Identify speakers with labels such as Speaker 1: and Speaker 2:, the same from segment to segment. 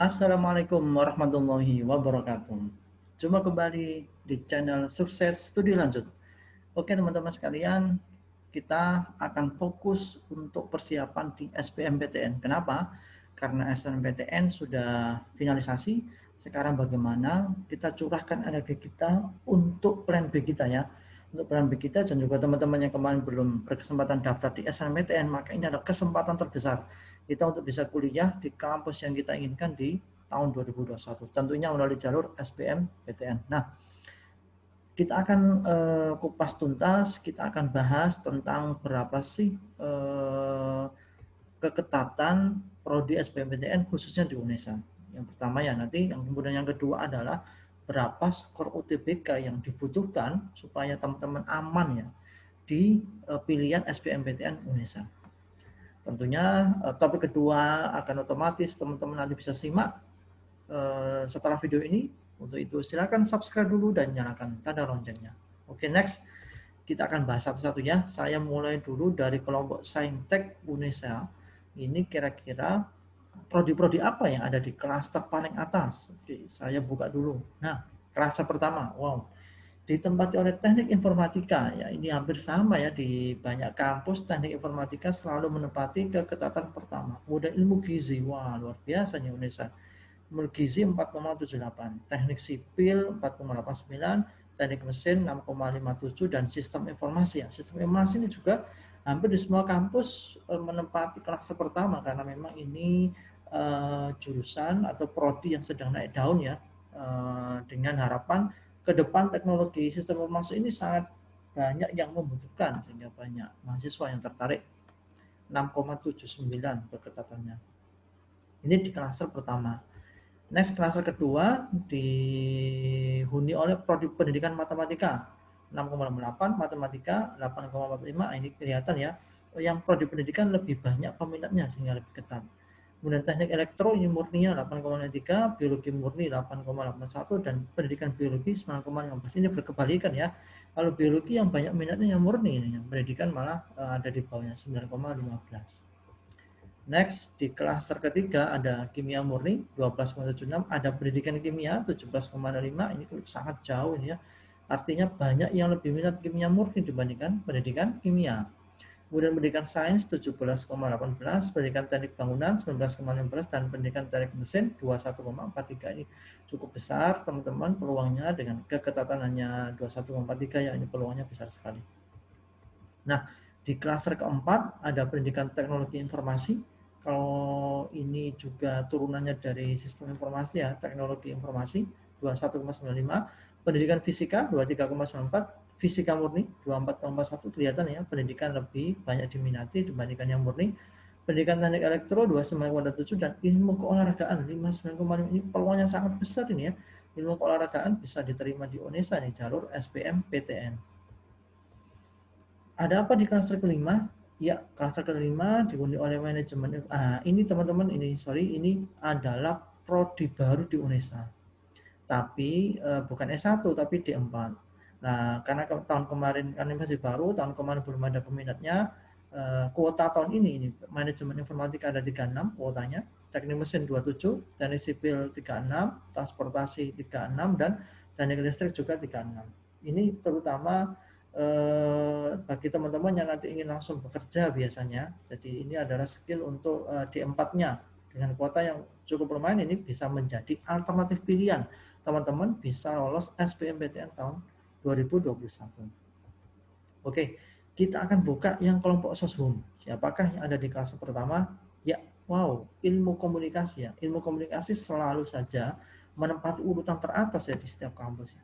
Speaker 1: Assalamualaikum warahmatullahi wabarakatuh. Jumpa kembali di channel Sukses Studi Lanjut. Oke teman-teman sekalian, kita akan fokus untuk persiapan di SBMPTN. Kenapa? Karena SNMPTN sudah finalisasi. Sekarang bagaimana kita curahkan energi kita untuk plan B kita ya. Untuk plan B kita dan juga teman-teman yang kemarin belum berkesempatan daftar di SNMPTN, maka ini adalah kesempatan terbesar kita untuk bisa kuliah di kampus yang kita inginkan di tahun 2021. Tentunya melalui jalur SBMPTN. Nah, kita akan kupas tuntas, kita akan bahas tentang berapa sih keketatan prodi SBMPTN khususnya di UNESA. Yang pertama ya nanti, yang kemudian yang kedua adalah berapa skor UTBK yang dibutuhkan supaya teman-teman aman ya di pilihan SBMPTN UNESA. Tentunya topik kedua akan otomatis teman-teman nanti bisa simak setelah video ini. Untuk itu silakan subscribe dulu dan nyalakan tanda loncengnya. Oke, next kita akan bahas satu-satu ya. Saya mulai dulu dari kelompok Saintek UNESA. Ini kira-kira prodi-prodi apa yang ada di klaster paling atas. Oke, saya buka dulu. Nah, klaster pertama, wow, ditempati oleh teknik informatika. Ya, ini hampir sama ya di banyak kampus. Teknik informatika selalu menempati keketatan pertama. Kemudian ilmu gizi, wah luar biasa nih UNESA. Ilmu gizi 4,78, teknik sipil 4,89, teknik mesin 6,57 dan sistem informasi ya. Sistem informasi ini juga hampir di semua kampus menempati kelas pertama karena memang ini jurusan atau prodi yang sedang naik daun ya, dengan harapan ke depan teknologi sistem informasi ini sangat banyak yang membutuhkan sehingga banyak mahasiswa yang tertarik. 6,79 keketatannya. Ini di klaster pertama. Next, klaster kedua dihuni oleh prodi pendidikan matematika 6,8, matematika 8,45. Ini kelihatan ya, yang prodi pendidikan lebih banyak peminatnya sehingga lebih ketat. Kemudian teknik elektro ini murninya 8,3, biologi murni 8,81 dan pendidikan biologi 9,15. Ini berkebalikan ya. Kalau biologi yang banyak minatnya yang murni, yang pendidikan malah ada di bawahnya 9,15. Next, di klaster ketiga ada kimia murni 12,76, ada pendidikan kimia 17,05. Ini sangat jauh ini ya. Artinya banyak yang lebih minat kimia murni dibandingkan pendidikan kimia. Kemudian pendidikan sains 17,18, pendidikan teknik bangunan 19,15 dan pendidikan teknik mesin 21,43. Ini cukup besar teman-teman peluangnya dengan keketatan hanya 21,43 ya, ini peluangnya besar sekali. Nah, di klaster keempat ada pendidikan teknologi informasi. Kalau ini juga turunannya dari sistem informasi ya, teknologi informasi 21,95, pendidikan fisika 23,94, fisika murni 24,41. Kelihatan ya, pendidikan lebih banyak diminati dibandingkan yang murni. Pendidikan teknik elektro 29,7 dan ilmu keolahragaan 59,5. Ini peluangnya sangat besar ini ya. Ilmu keolahragaan bisa diterima di UNESA nih, jalur SBMPTN. Ada apa di klaster kelima? Ya, klaster kelima dihuni oleh manajemen. Ini teman-teman, ini adalah prodi baru di UNESA. Tapi bukan S1 tapi D4. Nah, karena tahun kemarin kan masih baru, tahun kemarin belum ada peminatnya. Kuota tahun ini manajemen informatika ada 36 kuotanya, teknik mesin 27, teknik sipil 36, transportasi 36 dan teknik listrik juga 36. Ini terutama bagi teman-teman yang nanti ingin langsung bekerja biasanya. Jadi ini adalah skill untuk D4-nya dengan kuota yang cukup lumayan. Ini bisa menjadi alternatif pilihan teman-teman bisa lolos SBMPTN tahun 2021. Oke, kita akan buka yang kelompok Soshum. Siapakah yang ada di kelas pertama? Ya, wow, ilmu komunikasi ya. Ilmu komunikasi selalu saja menempati urutan teratas ya di setiap kampus ya.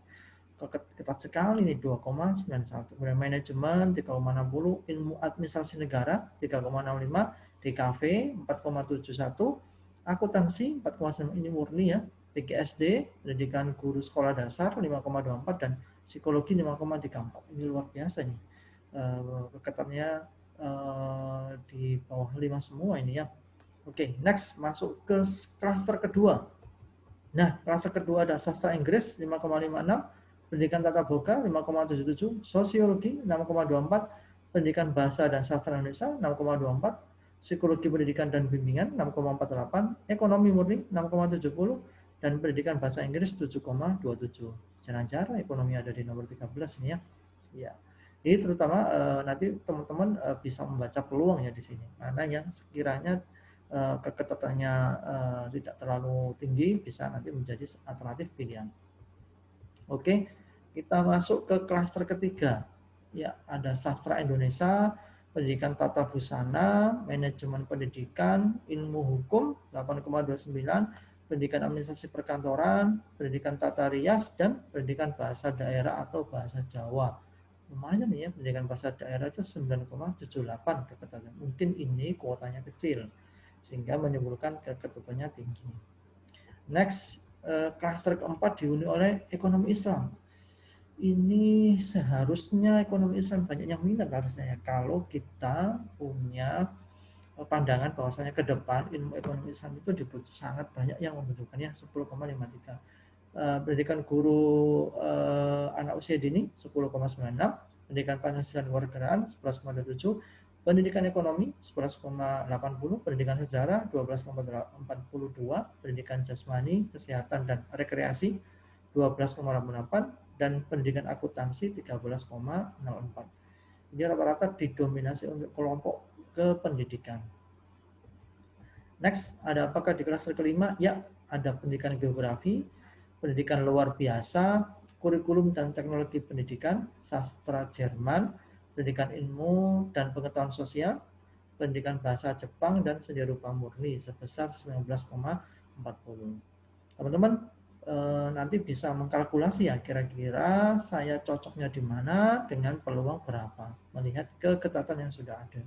Speaker 1: Ketat sekali nih 2,91. Kemudian manajemen 3,60, ilmu administrasi negara 3,65, DKV 4,71, akuntansi 4,9. Ini murni ya. PGSD, pendidikan guru sekolah dasar 5,24 dan psikologi 5,34. Ini luar biasa nih. Ketatnya di bawah 5 semua ini ya. Oke, next masuk ke klaster kedua. Nah, klaster kedua ada sastra Inggris 5,56, pendidikan tata boga 5,77, sosiologi 6,24, pendidikan bahasa dan sastra Indonesia 6,24, psikologi pendidikan dan bimbingan 6,48, ekonomi murni 6,70, dan pendidikan bahasa Inggris 7,27. Jarang-jarang ekonomi ada di nomor 13 ini ya. Ya. Jadi terutama nanti teman-teman bisa membaca peluang ya di sini. Mana yang sekiranya keketatannya tidak terlalu tinggi bisa nanti menjadi alternatif pilihan. Oke, kita masuk ke klaster ketiga. Ya, ada sastra Indonesia, pendidikan tata busana, manajemen pendidikan, ilmu hukum 8,29, pendidikan administrasi perkantoran, pendidikan tata rias, dan pendidikan bahasa daerah atau bahasa Jawa. Lumayan ya, pendidikan bahasa daerah itu 9,78 keketatannya. Mungkin ini kuotanya kecil, sehingga menimbulkan keketatannya tinggi. Next, klaster keempat dihuni oleh ekonomi Islam. Ini seharusnya ekonomi Islam banyak yang minat harusnya ya. Kalau kita punya pandangan bahwasanya ke depan ilmu ekonomi Islam itu sangat banyak yang membutuhkannya 10,53. Pendidikan guru anak usia dini 10,96, pendidikan Pancasila dan Kewarganegaraan 11,27, pendidikan ekonomi 11,80, pendidikan sejarah 12,42, pendidikan jasmani, kesehatan dan rekreasi 12,88, dan pendidikan akuntansi 13,04. Ini rata-rata didominasi untuk kelompok kependidikan. Next, ada apakah di klaster kelima? Ya, ada pendidikan geografi, pendidikan luar biasa, kurikulum dan teknologi pendidikan, sastra Jerman, pendidikan ilmu dan pengetahuan sosial, pendidikan bahasa Jepang, dan seni rupa murni sebesar 19,40. Teman-teman nanti bisa mengkalkulasi ya kira-kira saya cocoknya di mana dengan peluang berapa melihat keketatan yang sudah ada.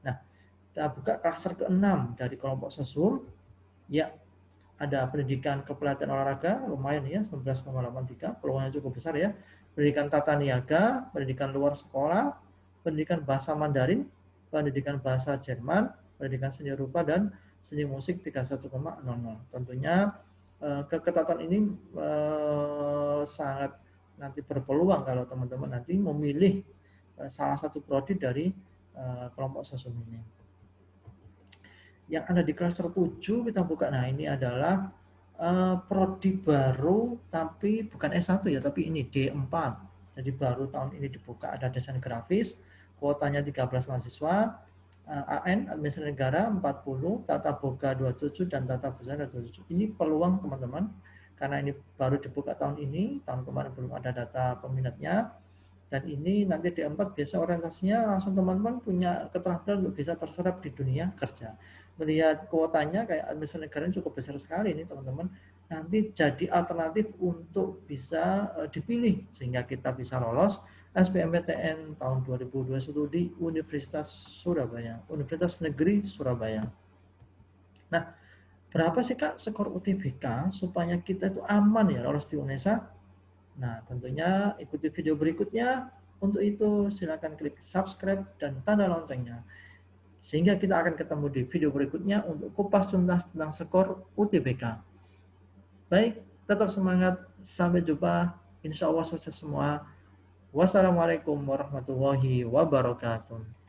Speaker 1: Nah, kita buka klaster ke-6 dari kelompok sesum. Ya, ada pendidikan kepelatihan olahraga, lumayan ya, 19,83, peluangnya cukup besar ya. Pendidikan tata niaga, pendidikan luar sekolah, pendidikan bahasa Mandarin, pendidikan bahasa Jerman, pendidikan seni rupa, dan seni musik 31,00. Tentunya keketatan ini sangat nanti berpeluang kalau teman-teman nanti memilih salah satu prodi dari kelompok sesum ini. Yang ada di klaster 7 kita buka. Nah, ini adalah prodi baru tapi bukan S1 ya, tapi ini D4. Jadi baru tahun ini dibuka, ada desain grafis, kuotanya 13 mahasiswa, AN Administrasi Negara 40, Tata Boga 27, dan Tata Busana 27. Ini peluang teman-teman karena ini baru dibuka tahun ini, tahun kemarin belum ada data peminatnya. Dan ini nanti D4 biasa orientasinya langsung teman-teman punya keterampilan untuk bisa terserap di dunia kerja. Melihat kuotanya kayak administrasi negara cukup besar sekali ini teman-teman. Nanti jadi alternatif untuk bisa dipilih sehingga kita bisa lolos SBMPTN tahun 2021 di Universitas Surabaya, Universitas Negeri Surabaya. Nah, berapa sih Kak skor UTBK supaya kita itu aman ya lolos di UNESA? Nah, tentunya ikuti video berikutnya. Untuk itu, silakan klik subscribe dan tanda loncengnya. Sehingga kita akan ketemu di video berikutnya untuk kupas tuntas tentang skor UTBK. Baik, tetap semangat. Sampai jumpa. Insya Allah sukses semua. Wassalamualaikum warahmatullahi wabarakatuh.